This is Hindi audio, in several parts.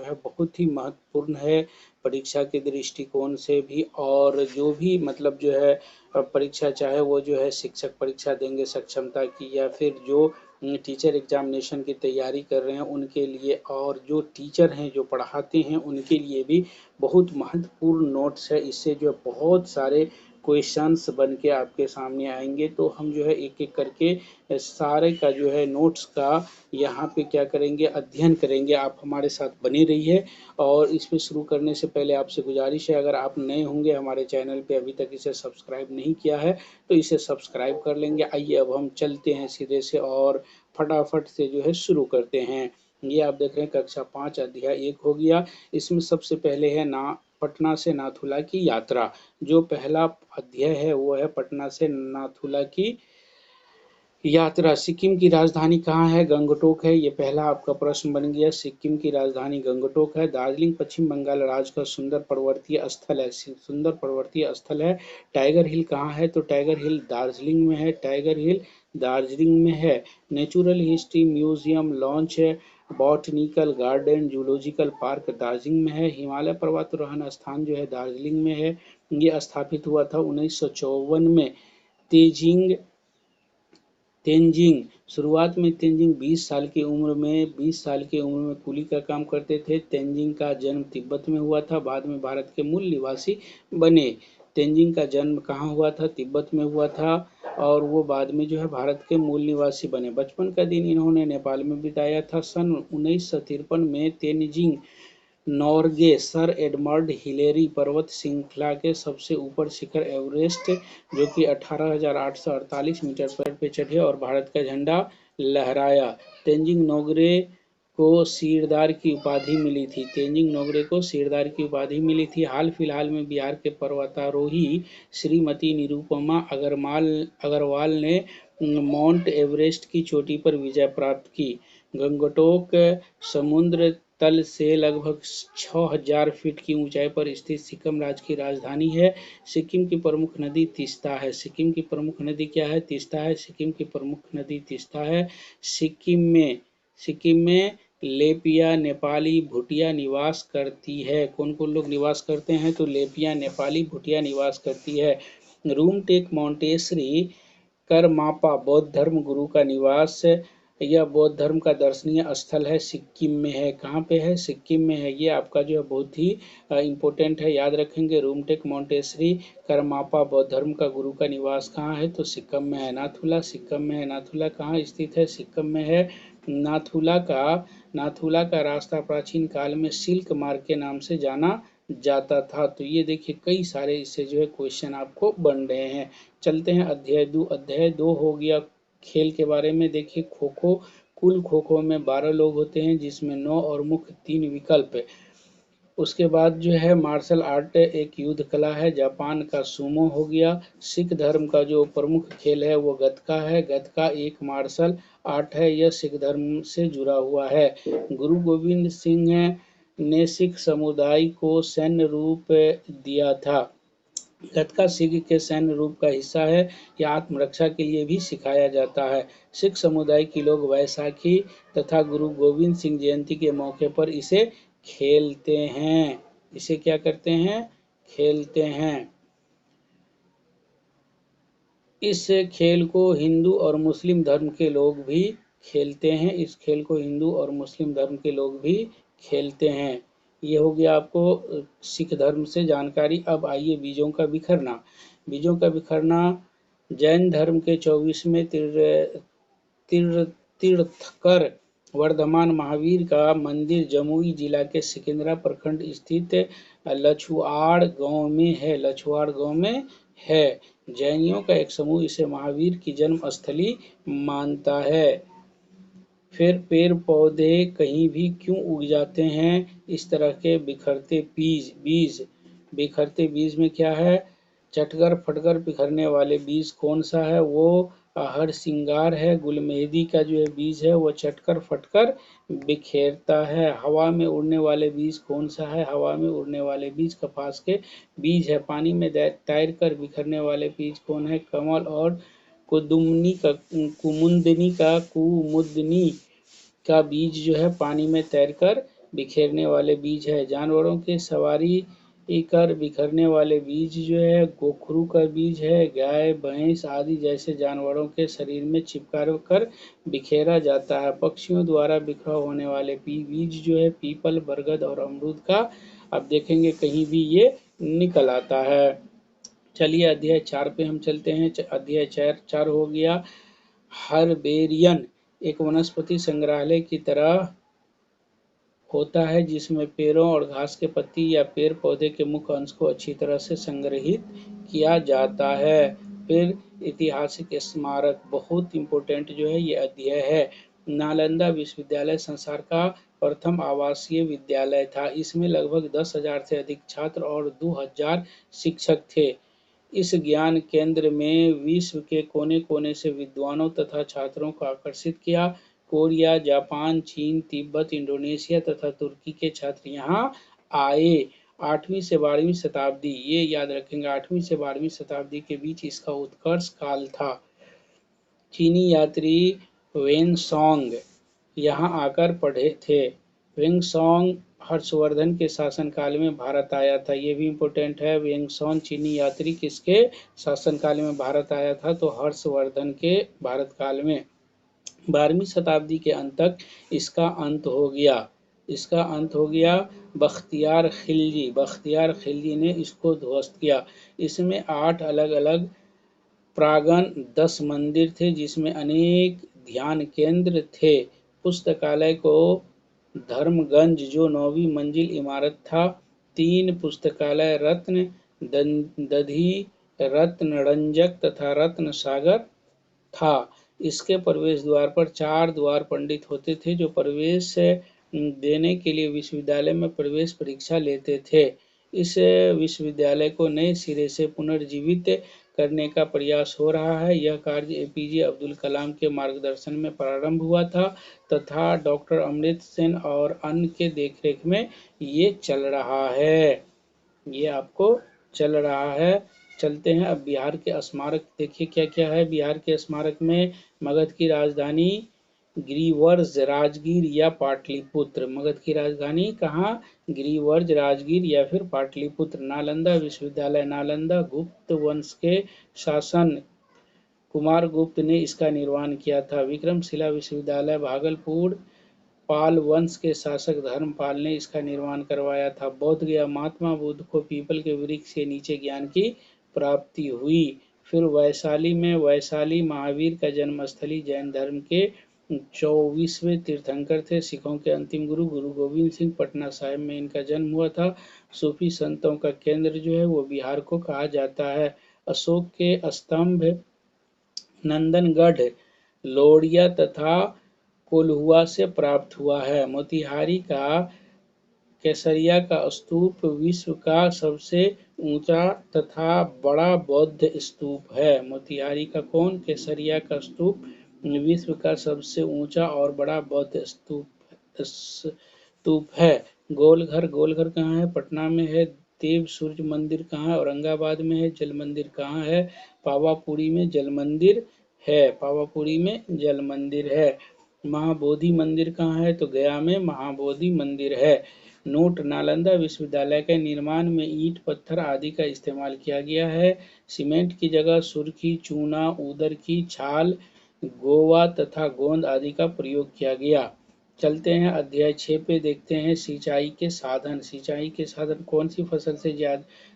है बहुत ही महत्वपूर्ण है परीक्षा के दृष्टिकोण से भी। और जो भी मतलब जो है परीक्षा, चाहे वो जो है शिक्षक परीक्षा देंगे सक्षमता की, या फिर जो टीचर एग्जामिनेशन की तैयारी कर रहे हैं उनके लिए, और जो टीचर हैं जो पढ़ाते हैं उनके लिए भी बहुत महत्वपूर्ण नोट्स है। इससे जो है बहुत सारे क्वेश्चंस बन के आपके सामने आएंगे। तो हम जो है एक एक करके सारे का जो है नोट्स का यहाँ पे क्या करेंगे, अध्ययन करेंगे। आप हमारे साथ बने रहिए। और इसमें शुरू करने से पहले आपसे गुजारिश है, अगर आप नए होंगे हमारे चैनल पे, अभी तक इसे सब्सक्राइब नहीं किया है तो इसे सब्सक्राइब कर लेंगे। आइए अब हम चलते हैं सीधे से और फटाफट से जो है शुरू करते हैं। ये आप देख रहे हैं कक्षा 5 अध्याय 1 हो गया। इसमें सबसे पहले है ना पटना से नाथुला की यात्रा। जो पहला अध्याय है वो है पटना से नाथुला की यात्रा। सिक्किम की राजधानी कहाँ है? गंगटोक है। ये पहला आपका प्रश्न बन गया। सिक्किम की राजधानी गंगटोक है। दार्जिलिंग पश्चिम बंगाल राज्य का सुंदर पर्वतीय स्थल है। सुंदर पर्वतीय स्थल है। टाइगर हिल कहाँ है? तो टाइगर हिल दार्जिलिंग में है। टाइगर हिल दार्जिलिंग में है। नेचुरल हिस्ट्री म्यूजियम लॉन्च है। Botanical garden zoological park Darjeeling में है। हिमालय पर्वतारोहण स्थान जो है दार्जिलिंग में है। ये स्थापित हुआ था 1954 में। तेजिंग तेंजिंग शुरुआत में तेंजिंग 20 साल की उम्र में कुली का काम करते थे। तेंजिंग का जन्म तिब्बत में हुआ था, बाद में भारत के मूल निवासी बने। तेंजिंग का जन्म कहाँ हुआ था? तिब्बत में हुआ था, और वो बाद में जो है भारत के मूल निवासी बने। बचपन का दिन इन्होंने नेपाल में बिताया था। सन 1953 में Tenzing Norgay sir Edmund Hillary पर्वत श्रृंखला के सबसे ऊपर शिखर एवरेस्ट, जो कि 18,848 मीटर पे चढ़े और भारत का झंडा लहराया। तेंजिंग नोर्गे को सिरदार की उपाधि मिली थी। तेंजिंग नोर्गे को सिरदार की उपाधि मिली थी। हाल फिलहाल में बिहार के पर्वतारोही श्रीमती निरुपमा अग्रवाल ने माउंट एवरेस्ट की चोटी पर विजय प्राप्त की। गंगटोक समुद्र तल से लगभग 6,000 फीट की ऊंचाई पर स्थित सिक्किम राज्य की राजधानी है। सिक्किम की प्रमुख नदी तीस्ता है। सिक्किम की प्रमुख नदी क्या है? तीस्ता है। सिक्किम की प्रमुख नदी तीस्ता है। सिक्किम में लेपिया नेपाली भूटिया निवास करती है। कौन कौन लोग निवास करते हैं? तो लेपिया नेपाली भूटिया निवास करती है। रूमटेक मोंटेसरी करमापा बौद्ध धर्म गुरु का निवास। यह बौद्ध धर्म का दर्शनीय स्थल है। सिक्किम में है। कहाँ पे है? सिक्किम में है। ये आपका जो है बहुत ही इम्पोर्टेंट है, याद रखेंगे। रूमटेक मोंटेसरी करमापा बौद्ध धर्म का गुरु का निवास कहाँ है? तो सिक्किम में है। नाथुला सिक्किम में है। नाथुला कहाँ स्थित है? सिक्किम में है। नाथुला का रास्ता प्राचीन काल में सिल्क मार्ग के नाम से जाना जाता था। तो ये देखिए कई सारे इससे जो है क्वेश्चन आपको बन रहे हैं। चलते हैं अध्याय 2। अध्याय 2 हो गया खेल के बारे में। देखिए खो खो। कुल खो खो में 12 लोग होते हैं, जिसमें 9 और मुख्य 3 विकल्प है। उसके बाद जो है मार्शल आर्ट एक युद्ध कला है। जापान का सुमो हो गया। सिख धर्म का जो प्रमुख खेल है वो गतका है। गतका एक मार्शल आर्ट है। यह सिख धर्म से जुड़ा हुआ है। गुरु गोविंद सिंह ने सिख समुदाय को सैन्य रूप दिया था। गतका सिख के सैन्य रूप का हिस्सा है। यह आत्मरक्षा के लिए भी सिखाया जाता है। सिख समुदाय के लोग वैसाखी तथा गुरु गोविंद सिंह जयंती के मौके पर इसे खेलते हैं। इसे क्या करते हैं? खेलते हैं। इस खेल को हिंदू और मुस्लिम धर्म के लोग भी खेलते हैं। इस खेल को हिंदू और मुस्लिम धर्म के लोग भी खेलते हैं। ये हो गया आपको सिख धर्म से जानकारी। अब आइए बीजों का बिखरना। बीजों का बिखरना जैन धर्म के 24वें तीर्थकर वर्धमान महावीर का मंदिर जमुई जिला के सिकंदरा प्रखंड स्थित लछुआड़ गांव में है। लछुआड़ गांव में है। जैनियों का एक समूह इसे महावीर की जन्म स्थली मानता है। फिर पेड़ पौधे कहीं भी क्यों उग जाते हैं? इस तरह के बिखरते बिखरते बीज में क्या है? चटकर फटकर बिखरने वाले बीज कौन सा है? वो हर सिंगार है। गुलमेहदी का जो है बीज है वो चटकर फटकर बिखेरता है। हवा में उड़ने वाले बीज कौन सा है? हवा में उड़ने वाले बीज कपास के बीज है। पानी में तैरकर बिखरने वाले बीज कौन है? कमल और कुमुदनी का बीज जो है पानी में तैरकर बिखेरने वाले बीज है। जानवरों के सवारी कर बिखरने वाले बीज जो है गोखरू का बीज है। गाय भैंस आदि जैसे जानवरों के शरीर में चिपका कर बिखेरा जाता है। पक्षियों द्वारा बिखराव होने वाले बीज जो है पीपल, बरगद और अमरूद का अब देखेंगे कहीं भी ये निकल आता है। चलिए अध्याय 4 पे हम चलते हैं। अध्याय 4 हो गया हर्बेरियन, एक वनस्पति संग्रहालय की तरह होता है जिसमें पेड़ों और घास के पत्ती या पेड़ पौधे के मुख्य अंश को अच्छी तरह से संग्रहित किया जाता है। फिर ऐतिहासिक स्मारक, बहुत इंपॉर्टेंट जो है ये अध्याय है। नालंदा विश्वविद्यालय संसार का प्रथम आवासीय विद्यालय था। इसमें लगभग 10,000 से अधिक छात्र और 2,000 शिक्षक थे। इस ज्ञान केंद्र में विश्व के कोने कोने से विद्वानों तथा छात्रों को आकर्षित किया। कोरिया, जापान, चीन, तिब्बत, इंडोनेशिया तथा तुर्की के छात्र यहाँ आए। 8वीं से 12वीं शताब्दी, ये याद रखेंगे, 8वीं से 12वीं शताब्दी के बीच इसका उत्कर्ष काल था। चीनी यात्री वेनसोंग यहाँ आकर पढ़े थे। वेंगसोंग हर्षवर्धन के शासनकाल में भारत आया था। ये भी इम्पोर्टेंट है। वेंगसोंग चीनी यात्री किसके शासनकाल में भारत आया था? तो हर्षवर्धन के भारत काल में। 12वीं शताब्दी के अंत तक इसका अंत हो गया। बख्तियार खिलजी ने इसको ध्वस्त किया। इसमें 8 अलग अलग प्रांगण, 10 मंदिर थे जिसमें अनेक ध्यान केंद्र थे। पुस्तकालय को धर्मगंज जो 9वीं मंजिल इमारत था। 3 पुस्तकालय रत्न दधि, रत्नरंजक तथा रत्न सागर था। इसके प्रवेश द्वार पर 4 द्वार पंडित होते थे जो प्रवेश देने के लिए विश्वविद्यालय में प्रवेश परीक्षा लेते थे। इस विश्वविद्यालय को नए सिरे से पुनर्जीवित करने का प्रयास हो रहा है। यह कार्य एपीजे अब्दुल कलाम के मार्गदर्शन में प्रारंभ हुआ था तथा डॉक्टर अमृत सेन और अन्य के देखरेख में ये चल रहा है। ये आपको चल रहा है। चलते हैं अब बिहार के स्मारक, देखिए क्या क्या है बिहार के स्मारक में। मगध की राजधानी गिरिवर्ज, राजगीर या पाटलिपुत्र। मगध की राजधानी कहाँ? गिरिवर्ज, राजगीर या फिर पाटलिपुत्र। नालंदा विश्वविद्यालय, नालंदा गुप्त वंश के शासन कुमार गुप्त ने इसका निर्माण किया था। विक्रमशिला विश्वविद्यालय भागलपुर, पाल वंश के शासक धर्मपाल ने इसका निर्माण करवाया था। बौद्ध गया, महात्मा बुद्ध को पीपल के वृक्ष के नीचे ज्ञान की प्राप्ति हुई। फिर वैशाली में वैशाली महावीर का जन्मस्थली, जैन धर्म के 24वें तीर्थंकर थे। सिखों के अंतिम गुरु गुरु गोविंद सिंह, पटना साहिब में इनका जन्म हुआ था। सूफी संतों का केंद्र जो है वो बिहार को कहा जाता है। अशोक के स्तंभ नंदनगढ़, लोरिया तथा कोल्हुआ से प्राप्त हुआ है। मोतिहारी का केसरिया का स्तूप विश्व का सबसे ऊंचा तथा बड़ा बौद्ध स्तूप है। मोतिहारी का कौन? केसरिया का स्तूप विश्व का सबसे ऊंचा और बड़ा बौद्ध स्तूप है। गोलघर कहाँ है? पटना में है। देव सूर्य मंदिर कहाँ है? औरंगाबाद में है। जल मंदिर कहाँ है? पावापुरी में जल मंदिर है। पावापुरी में जल मंदिर है। महाबोधि मंदिर कहाँ है? तो गया में महाबोधि मंदिर है। नोट, नालंदा विश्वविद्यालय के निर्माण में ईंट, पत्थर आदि का इस्तेमाल किया गया है। सीमेंट की जगह सुर्खी, चूना, ऊदर की छाल, गोवा तथा गोंद आदि का प्रयोग किया गया। चलते हैं अध्याय 6 पे, देखते हैं सिंचाई के साधन। सिंचाई के साधन,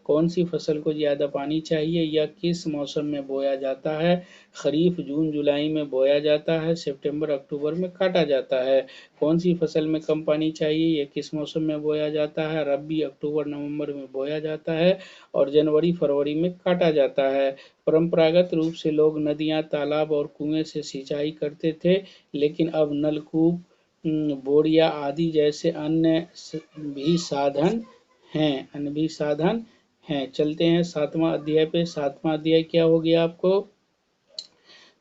कौन सी फसल को ज्यादा पानी चाहिए, या किस मौसम में बोया जाता है? खरीफ जून जुलाई में बोया जाता है, सितंबर अक्टूबर में काटा जाता है। कौन सी फसल में कम पानी चाहिए, यह किस मौसम में बोया जाता है? रबी अक्टूबर नवंबर में बोया जाता है और जनवरी फरवरी में काटा जाता है। परंपरागत रूप से लोग नदियां, तालाब और कुएं से सिंचाई करते थे, लेकिन अब नलकूप, बोरिया आदि जैसे अन्य भी साधन हैं। चलते हैं 7वां अध्याय पे। 7वां अध्याय क्या हो गया आपको?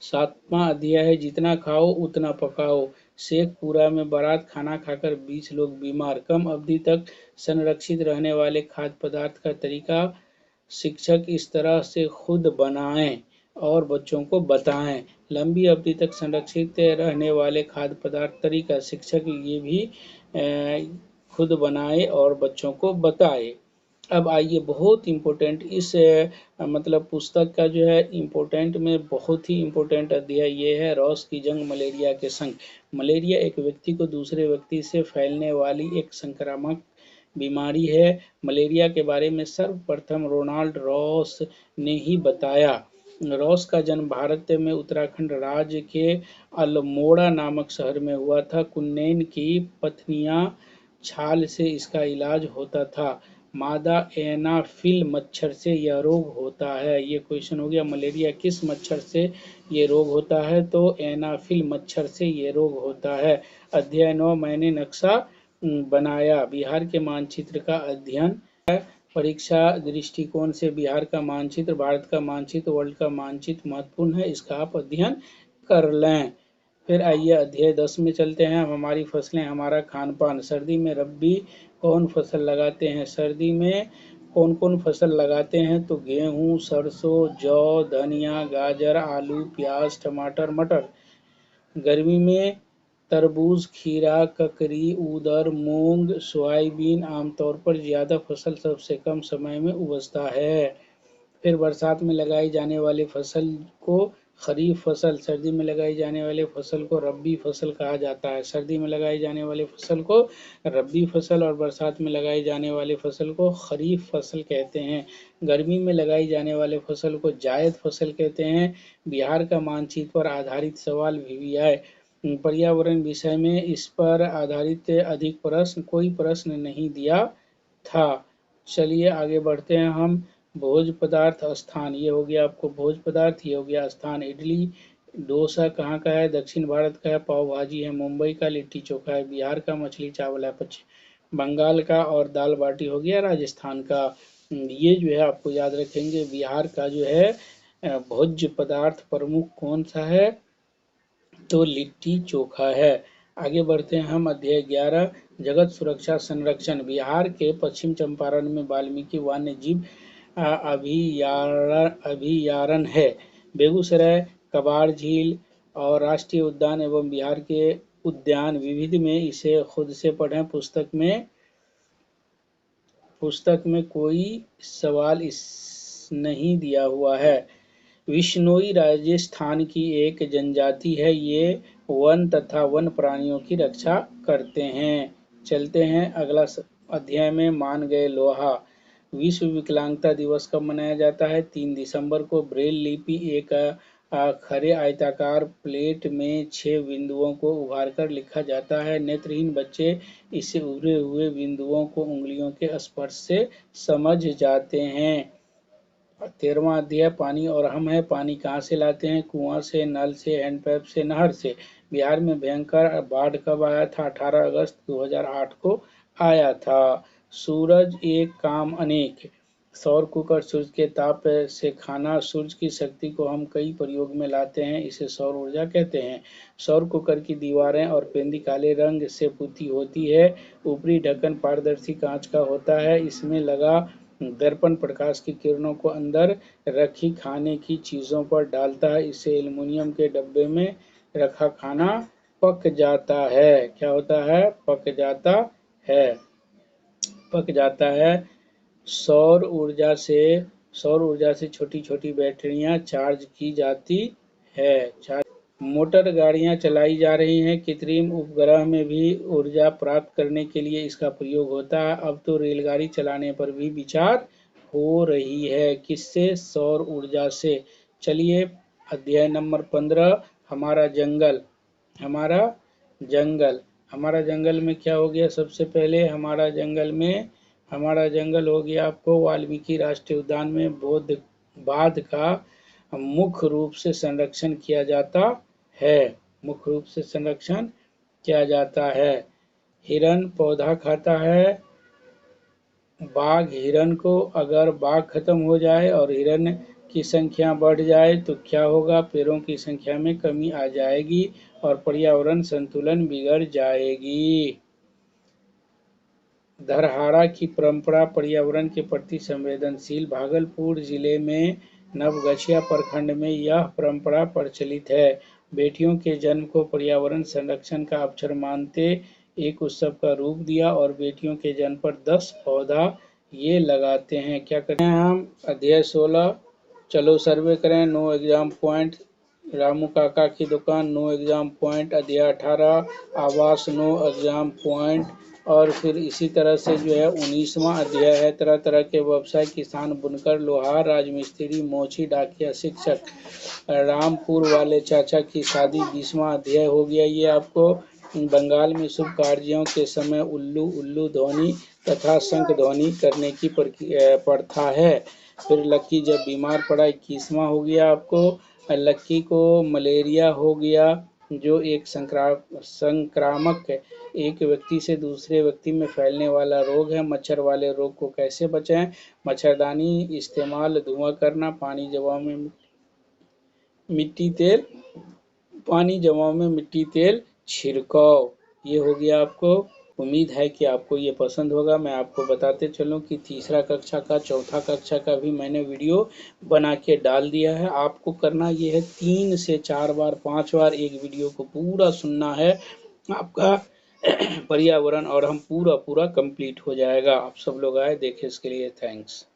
7वां अध्याय है जितना खाओ उतना पकाओ। शेखपुरा में बारात, खाना खाकर 20 लोग बीमार। कम अवधि तक संरक्षित रहने वाले खाद्य पदार्थ का तरीका शिक्षक इस तरह से खुद बनाएं और बच्चों को बताएं। लंबी अवधि तक संरक्षित रहने वाले खाद्य पदार्थ तरीका शिक्षक ये भी खुद बनाए और बच्चों को बताए। अब आइए बहुत इम्पोर्टेंट इस मतलब पुस्तक का जो है इम्पोर्टेंट में बहुत ही इम्पोर्टेंट अध्याय ये है, रॉस की जंग मलेरिया के संग। मलेरिया एक व्यक्ति को दूसरे व्यक्ति से फैलने वाली एक संक्रामक बीमारी है। मलेरिया के बारे में सर्वप्रथम रोनाल्ड रॉस ने ही बताया। रॉस का जन्म भारत में उत्तराखंड राज्य के अल्मोड़ा नामक शहर में हुआ था। कुन्नैन की पत्नियां छाल से इसका इलाज होता था। मादा एनाफिल मच्छर से यह रोग होता है। ये क्वेश्चन हो गया, मलेरिया किस मच्छर से ये रोग होता है, तो एनाफिल मच्छर से ये रोग होता है। अध्याय 9, मैंने नक्शा बनाया। बिहार के मानचित्र का अध्ययन। परीक्षा दृष्टिकोण से बिहार का मानचित्र, भारत का मानचित्र, वर्ल्ड का मानचित्र महत्वपूर्ण है, इसका आप अध्ययन कर लें। फिर आइए अध्याय 10 में चलते हैं। हमारी फसलें हमारा खान पान। सर्दी में रब्बी कौन फसल लगाते हैं? सर्दी में कौन कौन फसल लगाते हैं, तो गेहूं, सरसों, जौ, धनिया, गाजर, आलू, प्याज, टमाटर, मटर। गर्मी में तरबूज, खीरा, ककड़ी, उड़द, मूंग, सोयाबीन। आमतौर पर ज्यादा फसल सबसे कम समय में उपजता है। फिर बरसात में लगाई जाने वाली फसल को खरीफ फसल, सर्दी में लगाई जाने वाली फसल को रब्बी फसल कहा जाता है। सर्दी में लगाई जाने वाली फसल को रब्बी फसल और बरसात में लगाई जाने वाली फसल को खरीफ फसल कहते हैं। गर्मी में लगाई जाने वाली फसल को जायद फसल कहते हैं। बिहार का मानचित्र पर आधारित सवाल भी आए। पर्यावरण विषय में इस पर आधारित अधिक प्रश्न, कोई प्रश्न नहीं दिया था। चलिए आगे बढ़ते हैं हम। भोज पदार्थ स्थान, ये हो गया आपको भोज पदार्थ, ये हो गया स्थान। इडली डोसा कहाँ का है? दक्षिण भारत का है। पाव भाजी है मुंबई का। लिट्टी चोखा है बिहार का। मछली चावल है पश्चिम बंगाल का। और दाल बाटी हो गया राजस्थान का। ये जो है आपको याद रखेंगे। बिहार का जो है भोज्य पदार्थ प्रमुख कौन सा है, तो लिट्टी चोखा है। आगे बढ़ते हैं हम। अध्याय 11, जगत सुरक्षा संरक्षण। बिहार के पश्चिम चंपारण में वाल्मीकि वन्य जीव अभयारण्य है। बेगूसराय कबाड़ झील और राष्ट्रीय उद्यान एवं बिहार के उद्यान विविध में इसे खुद से पढ़ें। पुस्तक में कोई सवाल इस नहीं दिया हुआ है। विश्नोई राजस्थान की एक जनजाति है। ये वन तथा वन प्राणियों की रक्षा करते हैं। चलते हैं अगला अध्याय में। मान गए लोहा। विश्व विकलांगता दिवस कब मनाया जाता है? 3 दिसंबर को। ब्रेल लिपि एक खरे आयताकार प्लेट में 6 बिंदुओं को उभारकर लिखा जाता है। नेत्रहीन बच्चे इसे उभरे हुए बिंदुओं को उंगलियों के स्पर्श से समझ जाते हैं। 13वां अध्याय, पानी और हम है। पानी कहाँ से लाते हैं? कुआं से, नल से, हैंडपैप से, नहर से। बिहार में भयंकर बाढ़ कब आया था? 18 अगस्त 2008 को आया था। सूरज एक काम अनेक। सौर कुकर, सूर्य के ताप से खाना। सूर्य की शक्ति को हम कई प्रयोग में लाते हैं, इसे सौर ऊर्जा कहते हैं। सौर कुकर की दीवारें और पेंदी काले रंग से पुती होती है। ऊपरी ढक्कन पारदर्शी कांच का होता है। इसमें लगा दर्पण प्रकाश की किरणों को अंदर रखी खाने की चीजों पर डालता है। इसे एल्युमिनियम के डब्बे में रखा खाना पक जाता है। क्या होता है? पक जाता है। पक जाता है। सौर ऊर्जा से छोटी छोटी बैटरियां चार्ज की जाती है। मोटर गाड़ियां चलाई जा रही हैं। कृत्रिम उपग्रह में भी ऊर्जा प्राप्त करने के लिए इसका प्रयोग होता है। अब तो रेलगाड़ी चलाने पर भी विचार हो रही है। किससे? सौर ऊर्जा से। चलिए अध्याय नंबर 15, हमारा जंगल। हमारा जंगल। हमारा जंगल में क्या हो गया? सबसे पहले हमारा जंगल हो गया आपको वाल्मीकि राष्ट्रीय उद्यान में बाघ का मुख्य रूप से संरक्षण किया जाता है। मुख्य रूप से संरक्षण किया जाता है। हिरण पौधा खाता है। बाघ हिरण को, अगर बाघ खत्म हो जाए और हिरण की संख्या बढ़ जाए तो क्या होगा? पेड़ों की संख्या में कमी आ जाएगी और पर्यावरण संतुलन बिगड़ जाएगी। धरहरा की परंपरा पर्यावरण के प्रति संवेदनशील। भागलपुर जिले में नवगछिया प्रखंड में यह परंपरा प्रचलित है। बेटियों के जन्म को पर्यावरण संरक्षण का अवसर मानते एक उत्सव का रूप दिया और बेटियों के जन्म पर 10 पौधा ये लगाते हैं। क्या करते हैं हम? अध्याय 16, चलो सर्वे करें, नो एग्जाम पॉइंट। रामू काका की दुकान, नो एग्जाम पॉइंट। अध्याय 18, आवास, नो एग्जाम पॉइंट। और फिर इसी तरह से जो है 19वां अध्याय है, तरह तरह के व्यवसाय, किसान, बुनकर, लोहार, राजमिस्त्री, मोची, डाकिया, शिक्षक। रामपुर वाले चाचा की शादी 20वां अध्याय हो गया ये आपको। बंगाल में शुभ कार्यों के समय उल्लू उल्लू ध्वनि तथा शंख ध्वनि करने की प्रथा है। फिर लक्की जब बीमार पड़ा 21वां हो गया आपको। लक्की को मलेरिया हो गया, जो एक संक्रामक एक व्यक्ति से दूसरे व्यक्ति में फैलने वाला रोग है। मच्छर वाले रोग को कैसे बचाएं? मच्छरदानी इस्तेमाल, धुआं करना, पानी जमाव में मिट्टी तेल छिड़काव। ये हो गया आपको। उम्मीद है कि आपको ये पसंद होगा। मैं आपको बताते चलूं कि तीसरा कक्षा का, चौथा कक्षा का भी मैंने वीडियो बना के डाल दिया है। आपको करना ये है 3 से 4 बार 5 बार एक वीडियो को पूरा सुनना है। आपका पर्यावरण और हम पूरा कंप्लीट हो जाएगा। आप सब लोग आए देखे, इसके लिए थैंक्स।